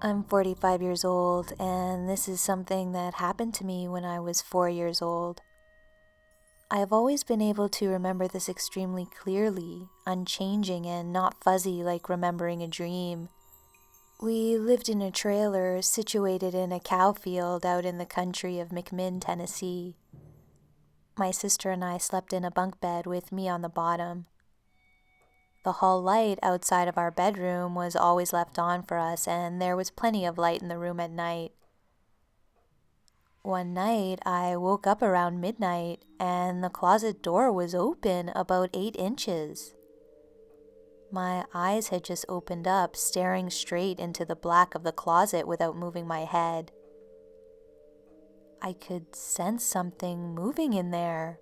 I'm 45 years old, and this is something that happened to me when I was 4 years old. I have always been able to remember this extremely clearly, unchanging and not fuzzy like remembering a dream. We lived in a trailer situated in a cow field out in the country of McMinn, Tennessee. My sister and I slept in a bunk bed with me on the bottom. The hall light outside of our bedroom was always left on for us, and there was plenty of light in the room at night. One night, I woke up around midnight, and the closet door was open about 8 inches. My eyes had just opened up, staring straight into the black of the closet without moving my head. I could sense something moving in there.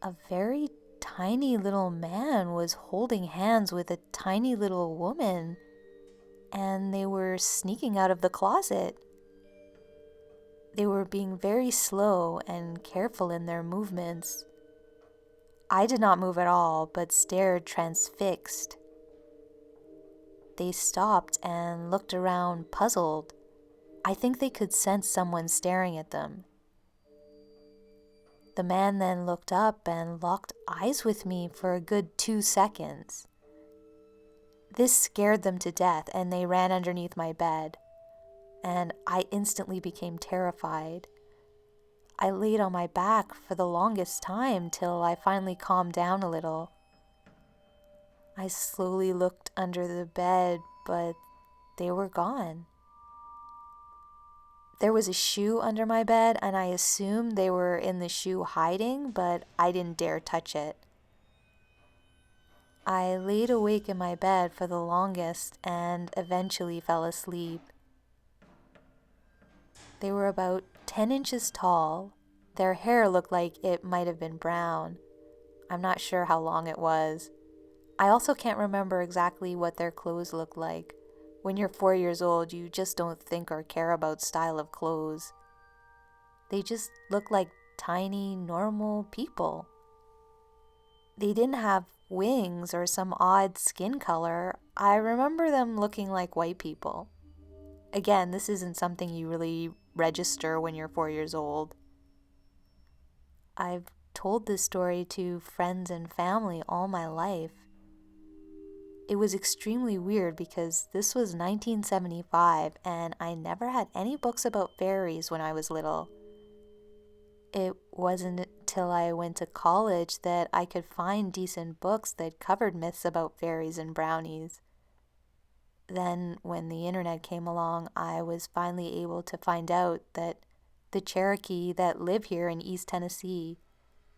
A very tiny little man was holding hands with a tiny little woman, and they were sneaking out of the closet. They were being very slow and careful in their movements. I did not move at all, but stared transfixed. They stopped and looked around, puzzled. I think they could sense someone staring at them. The man then looked up and locked eyes with me for a good 2 seconds. This scared them to death, and they ran underneath my bed, and I instantly became terrified. I laid on my back for the longest time till I finally calmed down a little. I slowly looked under the bed, but they were gone. There was a shoe under my bed, and I assumed they were in the shoe hiding, but I didn't dare touch it. I laid awake in my bed for the longest and eventually fell asleep. They were about 10 inches tall. Their hair looked like it might have been brown. I'm not sure how long it was. I also can't remember exactly what their clothes looked like. When you're 4 years old, you just don't think or care about style of clothes. They just look like tiny, normal people. They didn't have wings or some odd skin color. I remember them looking like white people. Again, this isn't something you really register when you're 4 years old. I've told this story to friends and family all my life. It was extremely weird because this was 1975 and I never had any books about fairies when I was little. It wasn't until I went to college that I could find decent books that covered myths about fairies and brownies. Then, when the internet came along, I was finally able to find out that the Cherokee that live here in East Tennessee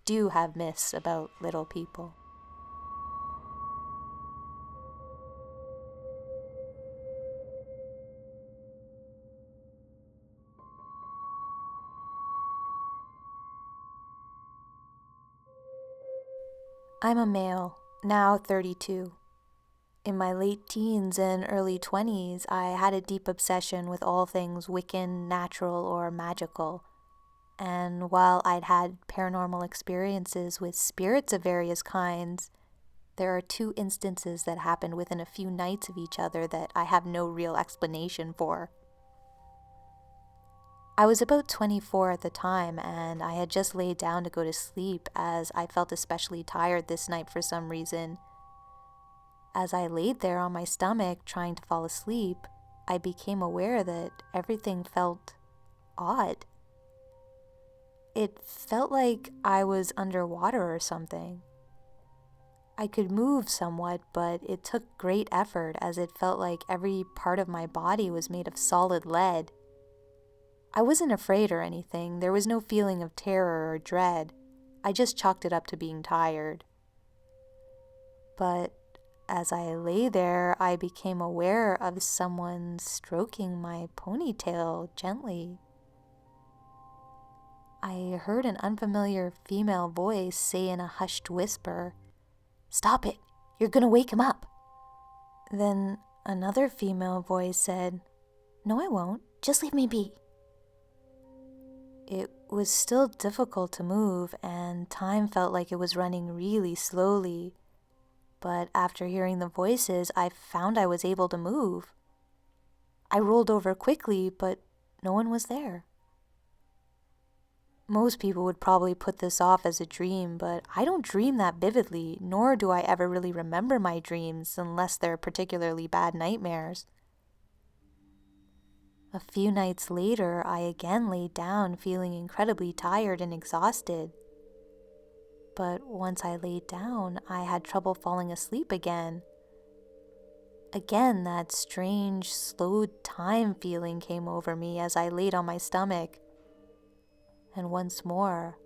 do have myths about little people. I'm a male, now 32. In my late teens and early 20s, I had a deep obsession with all things Wiccan, natural, or magical. And while I'd had paranormal experiences with spirits of various kinds, there are 2 instances that happened within a few nights of each other that I have no real explanation for. I was about 24 at the time, and I had just laid down to go to sleep as I felt especially tired this night for some reason. As I laid there on my stomach trying to fall asleep, I became aware that everything felt odd. It felt like I was underwater or something. I could move somewhat, but it took great effort as it felt like every part of my body was made of solid lead. I wasn't afraid or anything. There was no feeling of terror or dread. I just chalked it up to being tired. But as I lay there, I became aware of someone stroking my ponytail gently. I heard an unfamiliar female voice say in a hushed whisper, "Stop it! You're gonna wake him up!" Then another female voice said, "No, I won't. Just leave me be." It was still difficult to move, and time felt like it was running really slowly. But after hearing the voices, I found I was able to move. I rolled over quickly, but no one was there. Most people would probably put this off as a dream, but I don't dream that vividly, nor do I ever really remember my dreams unless they're particularly bad nightmares. A few nights later, I again laid down feeling incredibly tired and exhausted. But once I laid down, I had trouble falling asleep again. Again, that strange, slowed time feeling came over me as I laid on my stomach. And once more,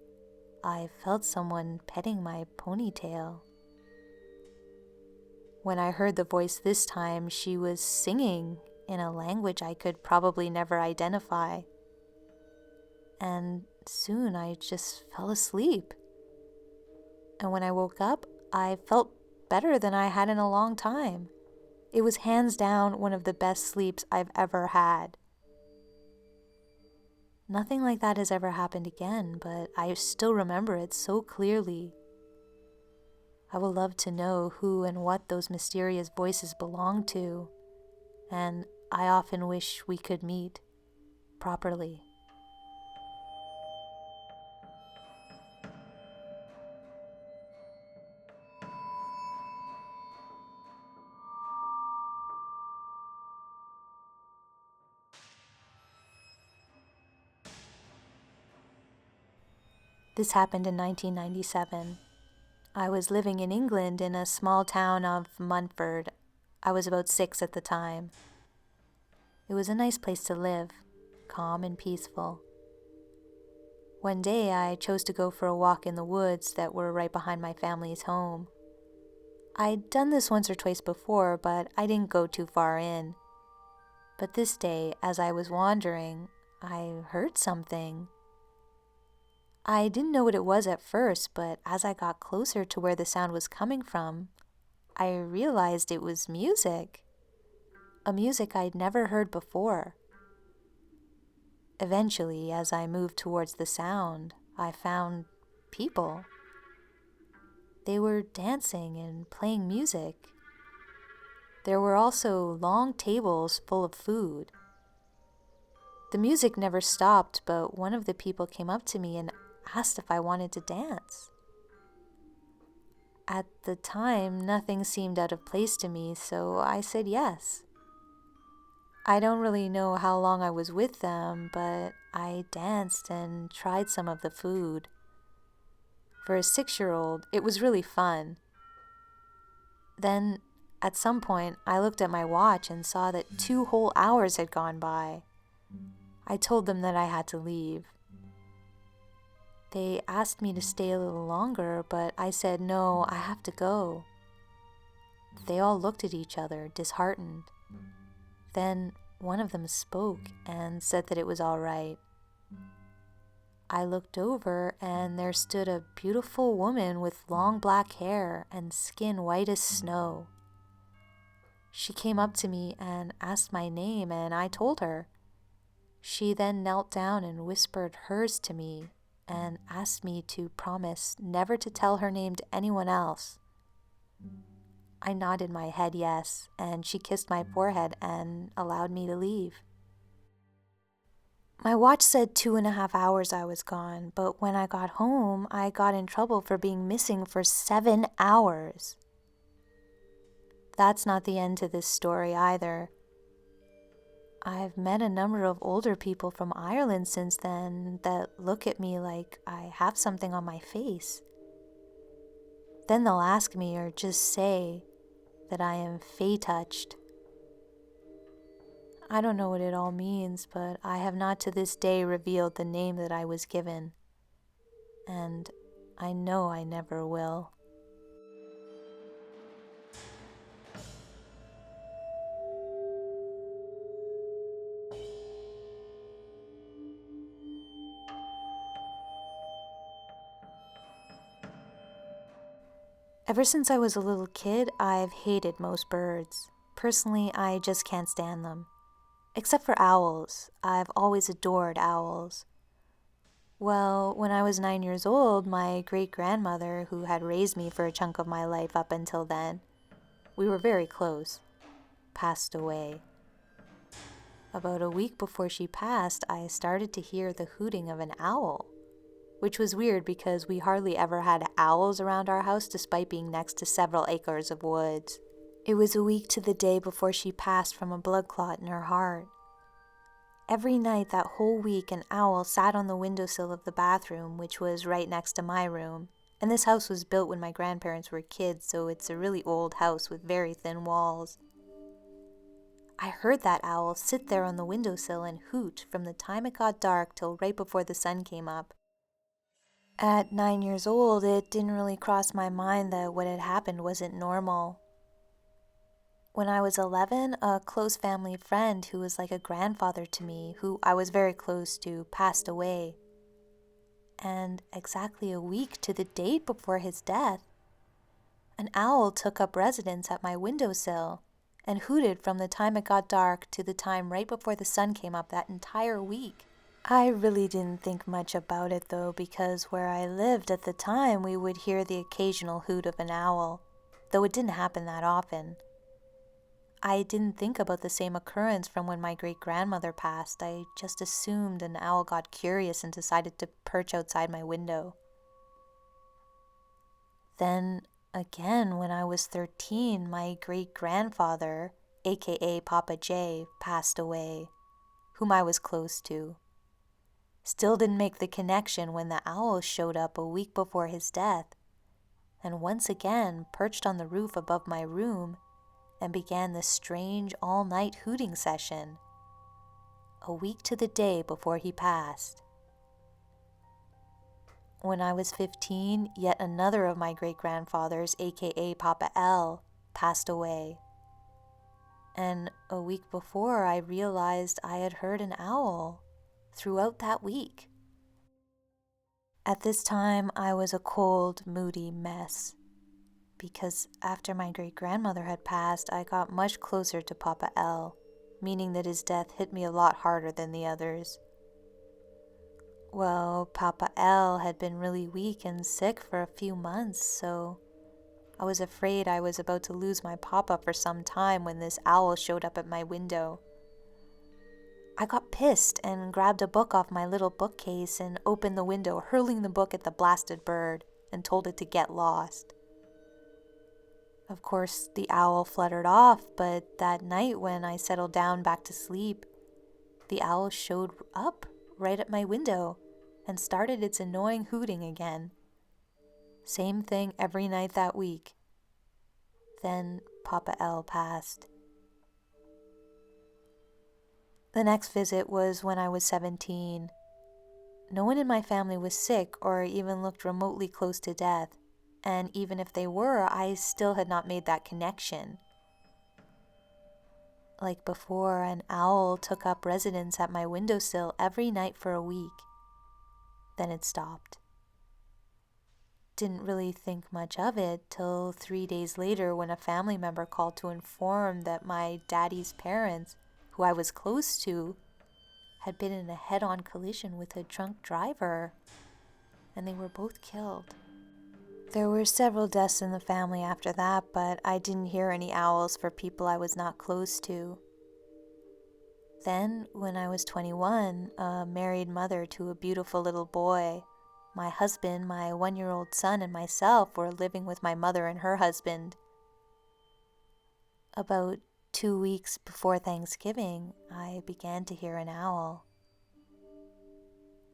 I felt someone petting my ponytail. When I heard the voice this time, she was singing in a language I could probably never identify. And soon I just fell asleep. And when I woke up, I felt better than I had in a long time. It was hands down one of the best sleeps I've ever had. Nothing like that has ever happened again, but I still remember it so clearly. I would love to know who and what those mysterious voices belong to, and I often wish we could meet properly. This happened in 1997. I was living in England in a small town of Munford. I was about 6 at the time. It was a nice place to live, calm and peaceful. One day I chose to go for a walk in the woods that were right behind my family's home. I'd done this once or twice before, but I didn't go too far in. But this day, as I was wandering, I heard something. I didn't know what it was at first, but as I got closer to where the sound was coming from, I realized it was music. A music I'd never heard before. Eventually, as I moved towards the sound, I found people. They were dancing and playing music. There were also long tables full of food. The music never stopped, but one of the people came up to me and asked if I wanted to dance. At the time, nothing seemed out of place to me, so I said yes. I don't really know how long I was with them, but I danced and tried some of the food. For a 6-year-old, it was really fun. Then, at some point, I looked at my watch and saw that 2 whole hours had gone by. I told them that I had to leave. They asked me to stay a little longer, but I said, no, I have to go. They all looked at each other, disheartened. Then one of them spoke and said that it was all right. I looked over and there stood a beautiful woman with long black hair and skin white as snow. She came up to me and asked my name, and I told her. She then knelt down and whispered hers to me and asked me to promise never to tell her name to anyone else. I nodded my head yes, and she kissed my forehead and allowed me to leave. My watch said 2.5 hours I was gone, but when I got home, I got in trouble for being missing for 7 hours. That's not the end to this story either. I've met a number of older people from Ireland since then that look at me like I have something on my face. Then they'll ask me or just say that I am fae-touched. I don't know what it all means, but I have not to this day revealed the name that I was given. And I know I never will. Ever since I was a little kid, I've hated most birds. Personally, I just can't stand them. Except for owls. I've always adored owls. Well, when I was 9 years old, my great-grandmother, who had raised me for a chunk of my life up until then, we were very close, passed away. About a week before she passed, I started to hear the hooting of an owl, which was weird because we hardly ever had owls around our house despite being next to several acres of woods. It was a week to the day before she passed from a blood clot in her heart. Every night that whole week, an owl sat on the windowsill of the bathroom, which was right next to my room. And this house was built when my grandparents were kids, so it's a really old house with very thin walls. I heard that owl sit there on the windowsill and hoot from the time it got dark till right before the sun came up. At 9 years old, it didn't really cross my mind that what had happened wasn't normal. When I was 11, a close family friend who was like a grandfather to me, who I was very close to, passed away. And exactly a week to the date before his death, an owl took up residence at my windowsill and hooted from the time it got dark to the time right before the sun came up that entire week. I really didn't think much about it though, because where I lived at the time we would hear the occasional hoot of an owl, though it didn't happen that often. I didn't think about the same occurrence from when my great-grandmother passed. I just assumed an owl got curious and decided to perch outside my window. Then again, when I was 13, my great-grandfather, aka Papa J, passed away, whom I was close to. Still didn't make the connection when the owl showed up a week before his death, and once again perched on the roof above my room and began this strange all-night hooting session, a week to the day before he passed. When I was 15, yet another of my great-grandfathers, aka Papa L, passed away. And a week before, I realized I had heard an owl throughout that week. At this time, I was a cold, moody mess, because after my great-grandmother had passed, I got much closer to Papa L, meaning that his death hit me a lot harder than the others. Well, Papa L had been really weak and sick for a few months, so I was afraid I was about to lose my papa for some time when this owl showed up at my window. I got pissed and grabbed a book off my little bookcase and opened the window, hurling the book at the blasted bird and told it to get lost. Of course, the owl fluttered off, but that night when I settled down back to sleep, the owl showed up right at my window and started its annoying hooting again. Same thing every night that week. Then Papa L passed. The next visit was when I was 17. No one in my family was sick or even looked remotely close to death, and even if they were, I still had not made that connection. Like before, an owl took up residence at my windowsill every night for a week. Then it stopped. Didn't really think much of it till 3 days later when a family member called to inform that my daddy's parents, who I was close to, had been in a head-on collision with a drunk driver, and they were both killed. There were several deaths in the family after that, but I didn't hear any owls for people I was not close to. Then, when I was 21, a married mother to a beautiful little boy, my husband, my 1-year-old son, and myself were living with my mother and her husband. About 2 weeks before Thanksgiving, I began to hear an owl.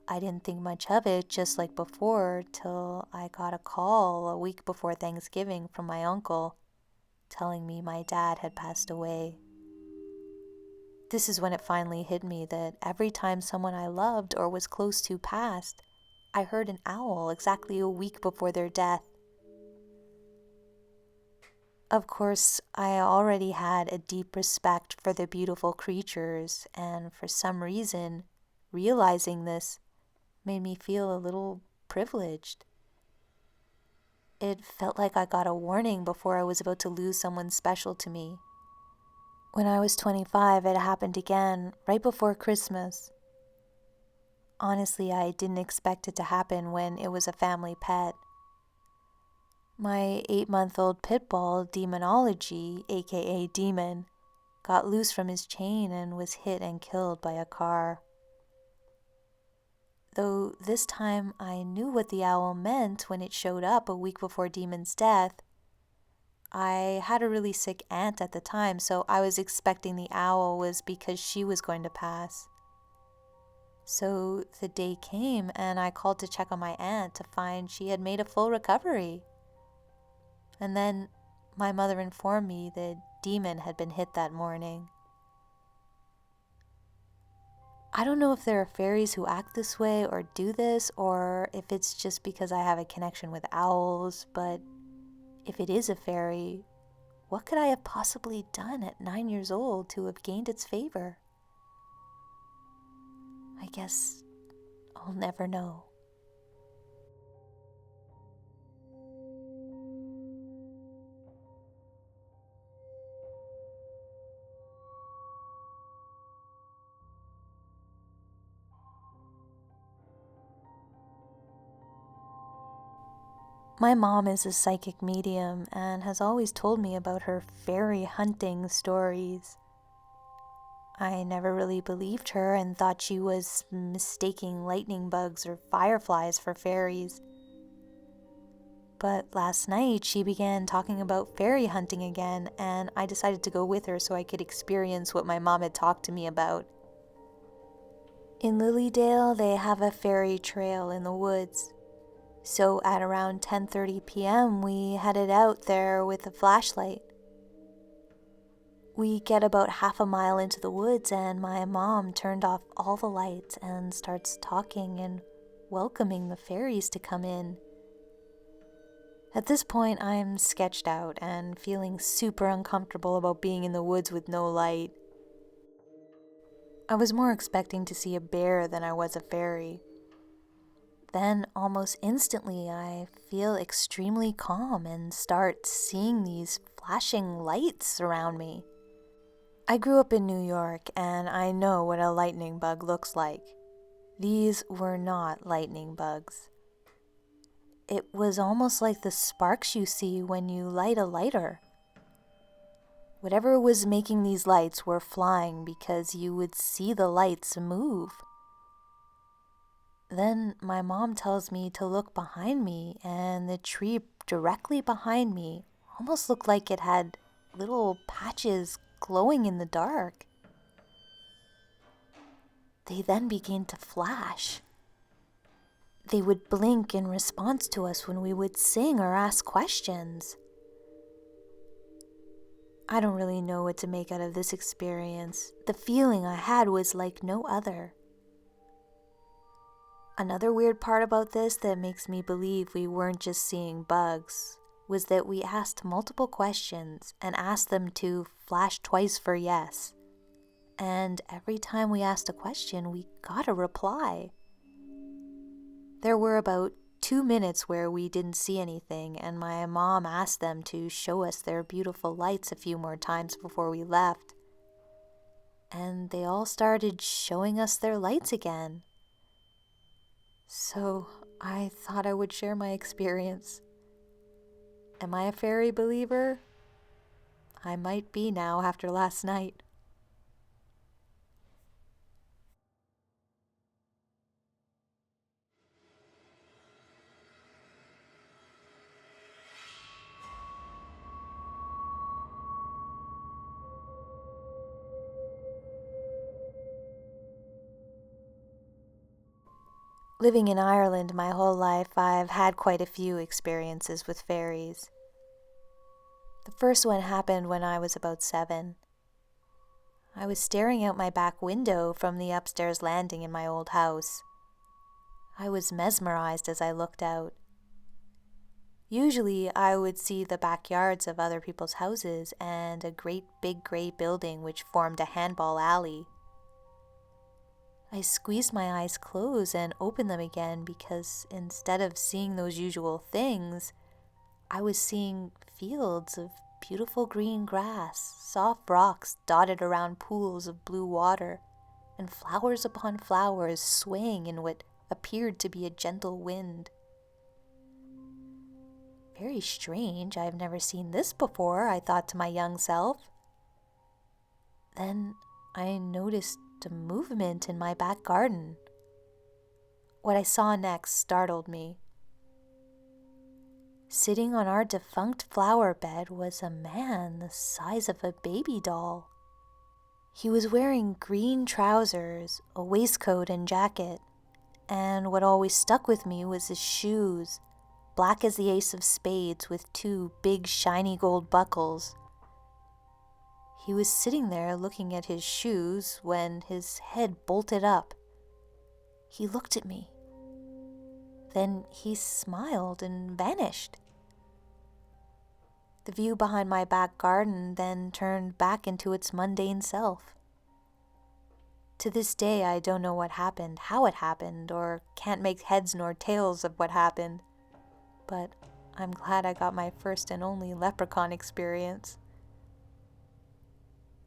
I didn't think much of it, just like before, till I got a call a week before Thanksgiving from my uncle, telling me my dad had passed away. This is when it finally hit me that every time someone I loved or was close to passed, I heard an owl exactly a week before their death. Of course, I already had a deep respect for the beautiful creatures, and for some reason, realizing this made me feel a little privileged. It felt like I got a warning before I was about to lose someone special to me. When I was 25, it happened again, right before Christmas. Honestly, I didn't expect it to happen when it was a family pet. My 8-month-old pit bull, Demonology, aka Demon, got loose from his chain and was hit and killed by a car. Though this time I knew what the owl meant when it showed up a week before Demon's death. I had a really sick aunt at the time, so I was expecting the owl was because she was going to pass. So the day came and I called to check on my aunt to find she had made a full recovery. And then my mother informed me the demon had been hit that morning. I don't know if there are fairies who act this way or do this, or if it's just because I have a connection with owls, but if it is a fairy, what could I have possibly done at 9 years old to have gained its favor? I guess I'll never know. My mom is a psychic medium and has always told me about her fairy hunting stories. I never really believed her and thought she was mistaking lightning bugs or fireflies for fairies. But last night she began talking about fairy hunting again, and I decided to go with her so I could experience what my mom had talked to me about. In Lilydale, they have a fairy trail in the woods. So at around 10:30 p.m., we headed out there with a flashlight. We get about half a mile into the woods and my mom turned off all the lights and starts talking and welcoming the fairies to come in. At this point, I'm sketched out and feeling super uncomfortable about being in the woods with no light. I was more expecting to see a bear than I was a fairy. Then, almost instantly, I feel extremely calm and start seeing these flashing lights around me. I grew up in New York, and I know what a lightning bug looks like. These were not lightning bugs. It was almost like the sparks you see when you light a lighter. Whatever was making these lights were flying because you would see the lights move. Then my mom tells me to look behind me, and the tree directly behind me almost looked like it had little patches glowing in the dark. They then began to flash. They would blink in response to us when we would sing or ask questions. I don't really know what to make out of this experience. The feeling I had was like no other. Another weird part about this that makes me believe we weren't just seeing bugs was that we asked multiple questions and asked them to flash twice for yes. And every time we asked a question, we got a reply. There were about 2 minutes where we didn't see anything, and my mom asked them to show us their beautiful lights a few more times before we left. And they all started showing us their lights again. So I thought I would share my experience. Am I a fairy believer? I might be now after last night. Living in Ireland my whole life, I've had quite a few experiences with fairies. The first one happened when I was about 7. I was staring out my back window from the upstairs landing in my old house. I was mesmerized as I looked out. Usually I would see the backyards of other people's houses and a great big gray building which formed a handball alley. I squeezed my eyes closed and opened them again because instead of seeing those usual things, I was seeing fields of beautiful green grass, soft rocks dotted around pools of blue water, and flowers upon flowers swaying in what appeared to be a gentle wind. Very strange, I've never seen this before, I thought to my young self. Then I noticed a movement in my back garden. What I saw next startled me. Sitting on our defunct flower bed was a man the size of a baby doll. He was wearing green trousers, a waistcoat and jacket, and what always stuck with me was his shoes, black as the ace of spades with two big shiny gold buckles. He was sitting there looking at his shoes when his head bolted up. He looked at me. Then he smiled and vanished. The view behind my back garden then turned back into its mundane self. To this day, I don't know what happened, how it happened, or can't make heads nor tails of what happened. But I'm glad I got my first and only leprechaun experience.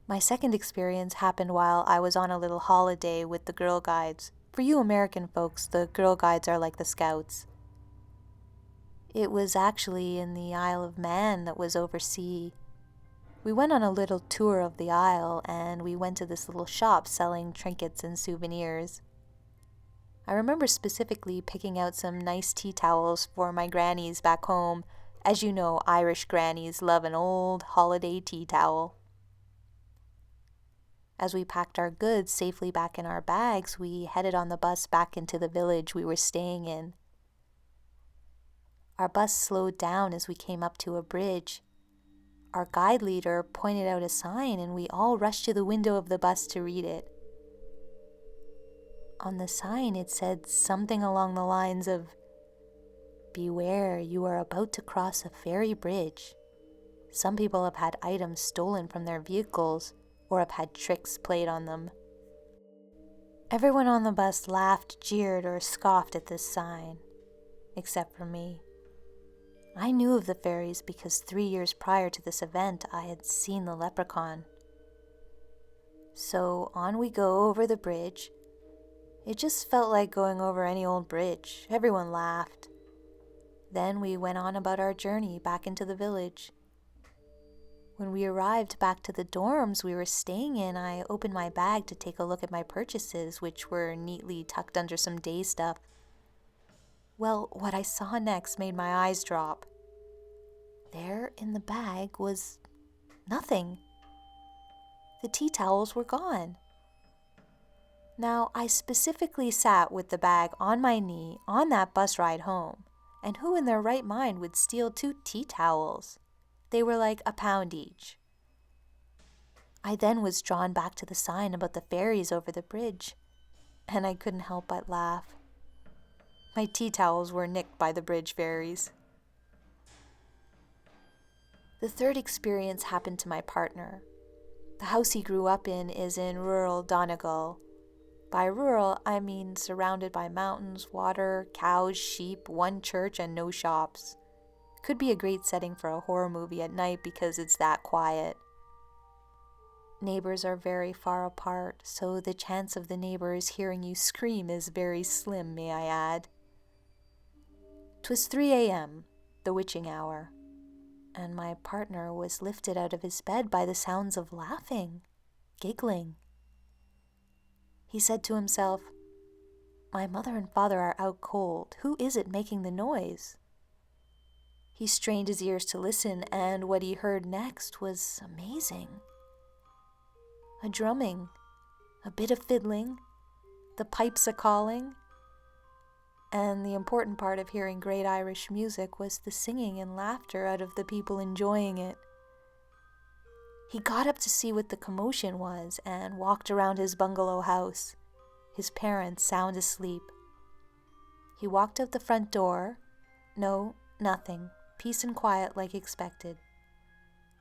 My second experience happened while I was on a little holiday with the Girl Guides. For you American folks, the Girl Guides are like the Scouts. It was actually in the Isle of Man that was overseas. We went on a little tour of the isle, and we went to this little shop selling trinkets and souvenirs. I remember specifically picking out some nice tea towels for my grannies back home. As you know, Irish grannies love an old holiday tea towel. As we packed our goods safely back in our bags, we headed on the bus back into the village we were staying in. Our bus slowed down as we came up to a bridge. Our guide leader pointed out a sign, and we all rushed to the window of the bus to read it. On the sign, it said something along the lines of, "Beware, you are about to cross a fairy bridge. Some people have had items stolen from their vehicles or have had tricks played on them." Everyone on the bus laughed, jeered, or scoffed at this sign, except for me. I knew of the fairies because 3 years prior to this event, I had seen the leprechaun. So on we go over the bridge. It just felt like going over any old bridge. Everyone laughed. Then we went on about our journey back into the village. When we arrived back to the dorms we were staying in, I opened my bag to take a look at my purchases, which were neatly tucked under some day stuff. Well, what I saw next made my eyes drop. There in the bag was nothing. The tea towels were gone. Now, I specifically sat with the bag on my knee on that bus ride home, and who in their right mind would steal 2 tea towels? They were like £1 each. I then was drawn back to the sign about the fairies over the bridge, and I couldn't help but laugh. My tea towels were nicked by the bridge fairies. The third experience happened to my partner. The house he grew up in is in rural Donegal. By rural, I mean surrounded by mountains, water, cows, sheep, one church, and no shops. Could be a great setting for a horror movie at night because it's that quiet. Neighbors are very far apart, so the chance of the neighbors hearing you scream is very slim, may I add. 'Twas 3 a.m., the witching hour, and my partner was lifted out of his bed by the sounds of laughing, giggling. He said to himself, "My mother and father are out cold. Who is it making the noise?" He strained his ears to listen, and what he heard next was amazing. A drumming, a bit of fiddling, the pipes a-calling, and the important part of hearing great Irish music was the singing and laughter out of the people enjoying it. He got up to see what the commotion was and walked around his bungalow house, his parents sound asleep. He walked out the front door. No, nothing. Peace and quiet like expected.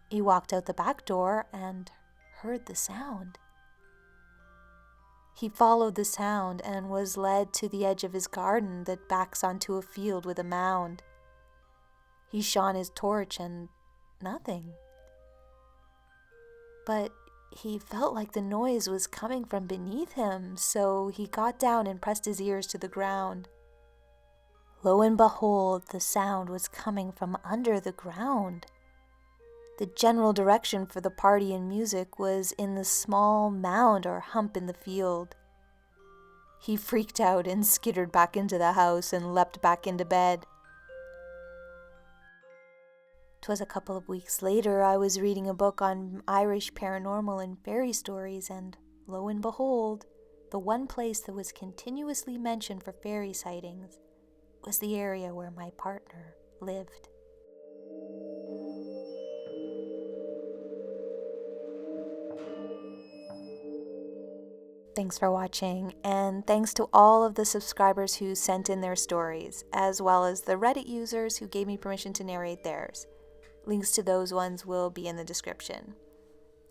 He walked out the back door and heard the sound. He followed the sound and was led to the edge of his garden that backs onto a field with a mound. He shone his torch and nothing. But he felt like the noise was coming from beneath him, so he got down and pressed his ears to the ground. Lo and behold, the sound was coming from under the ground. The general direction for the party and music was in the small mound or hump in the field. He freaked out and skittered back into the house and leapt back into bed. 'Twas a couple of weeks later I was reading a book on Irish paranormal and fairy stories, and lo and behold, the one place that was continuously mentioned for fairy sightings was the area where my partner lived. Thanks for watching, and thanks to all of the subscribers who sent in their stories, as well as the Reddit users who gave me permission to narrate theirs. Links to those ones will be in the description.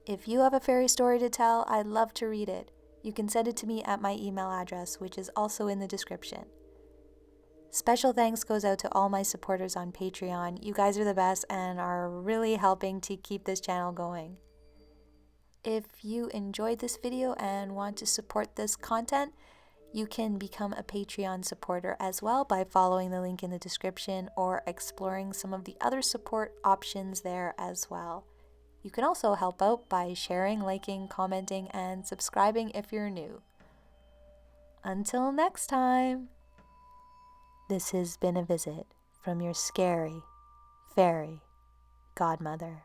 If you have a fairy story to tell, I'd love to read it. You can send it to me at my email address, which is also in the description. Special thanks goes out to all my supporters on Patreon. You guys are the best and are really helping to keep this channel going. If you enjoyed this video and want to support this content, you can become a Patreon supporter as well by following the link in the description or exploring some of the other support options there as well. You can also help out by sharing, liking, commenting, and subscribing if you're new. Until next time, this has been a visit from your Scary Fairy Godmother.